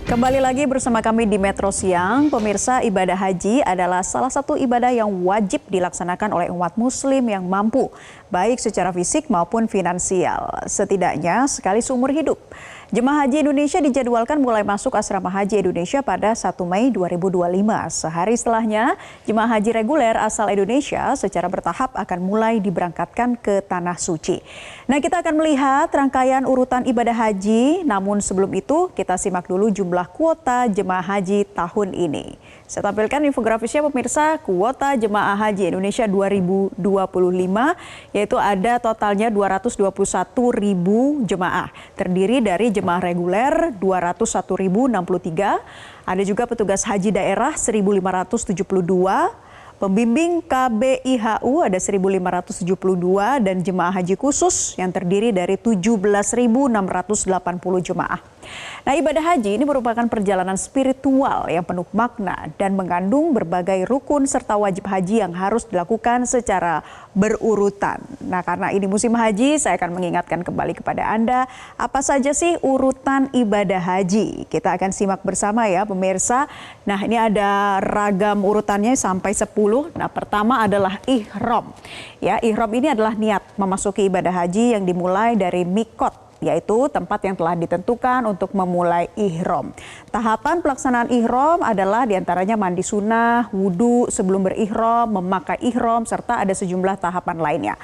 Kembali lagi bersama kami di Metro Siang. Pemirsa, ibadah haji adalah salah satu ibadah yang wajib dilaksanakan oleh umat muslim yang mampu, baik secara fisik maupun finansial, setidaknya sekali seumur hidup. Jemaah Haji Indonesia dijadwalkan mulai masuk asrama haji Indonesia pada 1 Mei 2025. Sehari setelahnya, jemaah haji reguler asal Indonesia secara bertahap akan mulai diberangkatkan ke Tanah Suci. Nah, kita akan melihat rangkaian urutan ibadah haji, namun sebelum itu kita simak dulu jumlah kuota jemaah haji tahun ini. Saya tampilkan infografisnya pemirsa, kuota jemaah haji Indonesia 2025 yaitu ada totalnya 221.000 jemaah. Terdiri dari jemaah reguler 201.063, ada juga petugas haji daerah 1.572, pembimbing KBIHU ada 1.572 dan jemaah haji khusus yang terdiri dari 17.680 jemaah. Nah, ibadah haji ini merupakan perjalanan spiritual yang penuh makna dan mengandung berbagai rukun serta wajib haji yang harus dilakukan secara berurutan. Nah, karena ini musim haji, saya akan mengingatkan kembali kepada Anda apa saja sih urutan ibadah haji. Kita akan simak bersama ya pemirsa. Nah, ini ada ragam urutannya sampai 10. Nah, pertama adalah ihram. Ya, ihram ini adalah niat memasuki ibadah haji yang dimulai dari mikot, yaitu tempat yang telah ditentukan untuk memulai ihram. Tahapan pelaksanaan ihram adalah diantaranya mandi sunnah, wudhu sebelum berihram, memakai ihram, serta ada sejumlah tahapan lainnya.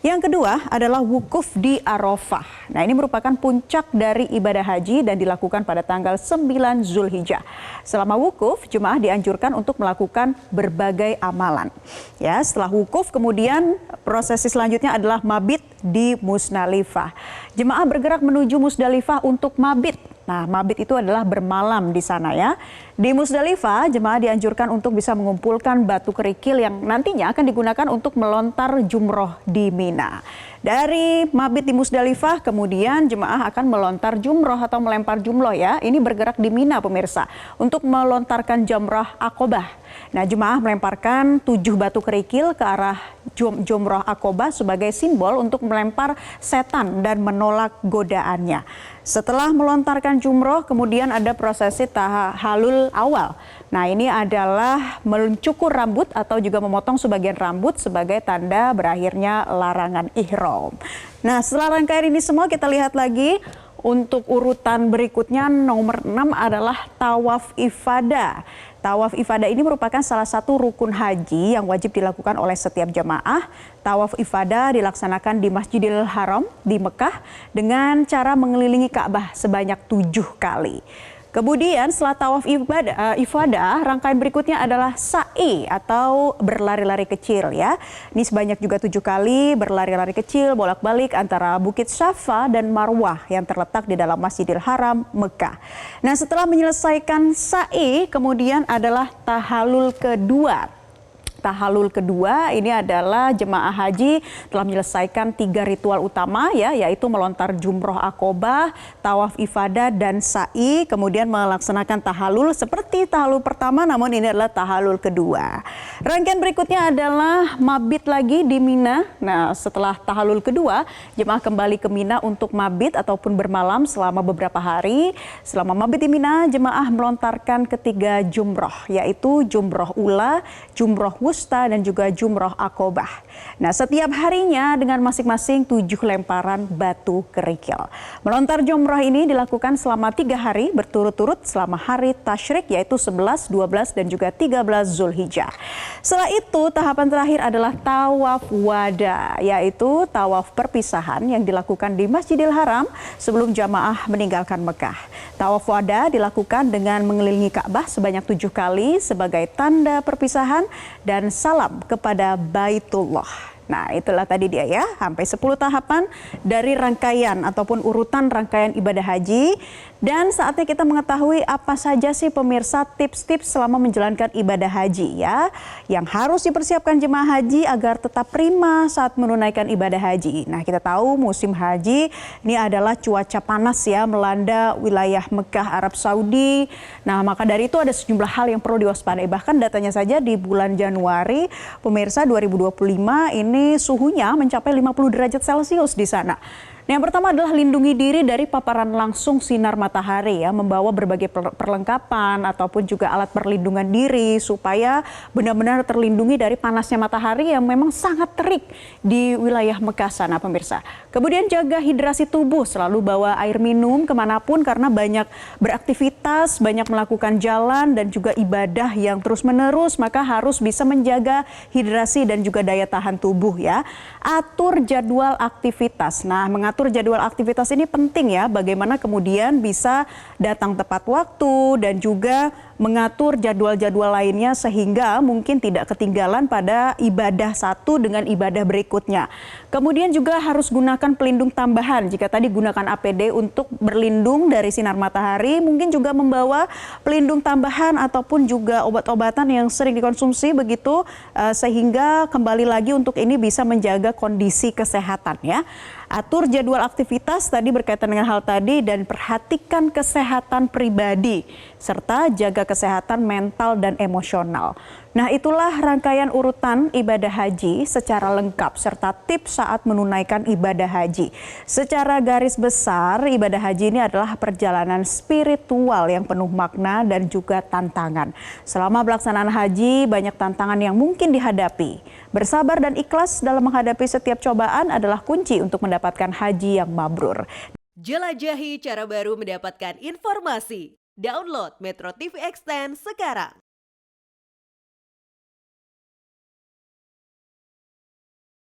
Yang kedua adalah wukuf di Arafah. Nah, ini merupakan puncak dari ibadah haji dan dilakukan pada tanggal 9 Zulhijjah. Selama wukuf, jemaah dianjurkan untuk melakukan berbagai amalan. Ya, setelah wukuf kemudian prosesi selanjutnya adalah mabit di Musdalifah. Jemaah bergerak menuju Musdalifah untuk mabit. Nah, mabit itu adalah bermalam di sana ya. Di Musdalifah, jemaah dianjurkan untuk bisa mengumpulkan batu kerikil yang nantinya akan digunakan untuk melontar jumroh di Mina. Dari mabit di Musdalifah, kemudian jemaah akan melontar jumroh atau melempar jumroh ya. Ini bergerak di Mina pemirsa untuk melontarkan jamrah Aqobah. Nah, jemaah melemparkan 7 batu kerikil ke arah jumroh Aqobah sebagai simbol untuk melempar setan dan menolak godaannya. Setelah melontarkan jumroh, kemudian ada prosesi tahalul awal. Nah, ini adalah mencukur rambut atau juga memotong sebagian rambut sebagai tanda berakhirnya larangan ihram. Nah, setelah rangkaian ini semua kita lihat lagi untuk urutan berikutnya nomor 6 adalah tawaf ifadah. Tawaf ifadah ini merupakan salah satu rukun haji yang wajib dilakukan oleh setiap jemaah. Tawaf ifadah dilaksanakan di Masjidil Haram di Mekah dengan cara mengelilingi Ka'bah sebanyak 7 kali. Kemudian setelah tawaf ifadah, rangkaian berikutnya adalah sa'i atau berlari-lari kecil ya. Ini sebanyak juga 7 kali berlari-lari kecil bolak-balik antara Bukit Syafa dan Marwah yang terletak di dalam Masjidil Haram Mekah. Nah, setelah menyelesaikan sa'i, kemudian adalah tahalul kedua. Tahalul kedua ini adalah jemaah haji telah menyelesaikan 3 ritual utama ya, yaitu melontar jumroh Aqobah, tawaf ifadah dan sa'i, kemudian melaksanakan tahalul seperti tahalul pertama, namun ini adalah tahalul kedua. Rangkaian berikutnya adalah mabit lagi di Mina. Nah, setelah tahalul kedua, jemaah kembali ke Mina untuk mabit ataupun bermalam selama beberapa hari. Selama mabit di Mina, jemaah melontarkan ketiga jumroh, yaitu jumroh ula, jumroh wusta dan juga jumroh Aqobah. Nah, setiap harinya dengan masing-masing 7 lemparan batu kerikil. Melontar jumroh ini dilakukan selama 3 hari berturut-turut selama hari tasyrik, yaitu 11, 12 dan juga 13 Zulhijjah. Setelah itu tahapan terakhir adalah tawaf wada, yaitu tawaf perpisahan yang dilakukan di Masjidil Haram sebelum jamaah meninggalkan Mekah. Tawaf wada dilakukan dengan mengelilingi Ka'bah sebanyak 7 kali sebagai tanda perpisahan dan salam kepada Baitullah. Nah, itulah tadi dia ya, sampai 10 tahapan dari rangkaian ataupun urutan rangkaian ibadah haji. Dan saatnya kita mengetahui apa saja sih pemirsa tips-tips selama menjalankan ibadah haji ya, yang harus dipersiapkan jemaah haji agar tetap prima saat menunaikan ibadah haji. Nah, kita tahu musim haji ini adalah cuaca panas ya, melanda wilayah Mekah, Arab Saudi. Nah, maka dari itu ada sejumlah hal yang perlu diwaspadai. Bahkan datanya saja di bulan Januari, pemirsa 2025 ini suhunya mencapai 50 derajat Celcius di sana. Nah, yang pertama adalah lindungi diri dari paparan langsung sinar matahari ya, membawa berbagai perlengkapan ataupun juga alat perlindungan diri supaya benar-benar terlindungi dari panasnya matahari yang memang sangat terik di wilayah Mekah sana pemirsa. Kemudian jaga hidrasi tubuh, selalu bawa air minum kemanapun karena banyak beraktivitas, banyak melakukan jalan dan juga ibadah yang terus-menerus, maka harus bisa menjaga hidrasi dan juga daya tahan tubuh ya. Atur jadwal aktivitas. Nah, mengatur jadwal aktivitas ini penting ya, bagaimana kemudian bisa datang tepat waktu dan juga mengatur jadwal-jadwal lainnya sehingga mungkin tidak ketinggalan pada ibadah satu dengan ibadah berikutnya. Kemudian juga harus gunakan pelindung tambahan. Jika tadi gunakan APD untuk berlindung dari sinar matahari, mungkin juga membawa pelindung tambahan ataupun juga obat-obatan yang sering dikonsumsi begitu sehingga kembali lagi untuk ini bisa menjaga kondisi kesehatan ya. Atur jadwal aktivitas tadi berkaitan dengan hal tadi dan perhatikan kesehatan pribadi serta jaga kesehatan mental dan emosional. Nah, itulah rangkaian urutan ibadah haji secara lengkap serta tips saat menunaikan ibadah haji. Secara garis besar, ibadah haji ini adalah perjalanan spiritual yang penuh makna dan juga tantangan. Selama pelaksanaan haji, banyak tantangan yang mungkin dihadapi. Bersabar dan ikhlas dalam menghadapi setiap cobaan adalah kunci untuk mendapatkan haji yang mabrur. Jelajahi cara baru mendapatkan informasi. Download Metro TV Extend sekarang.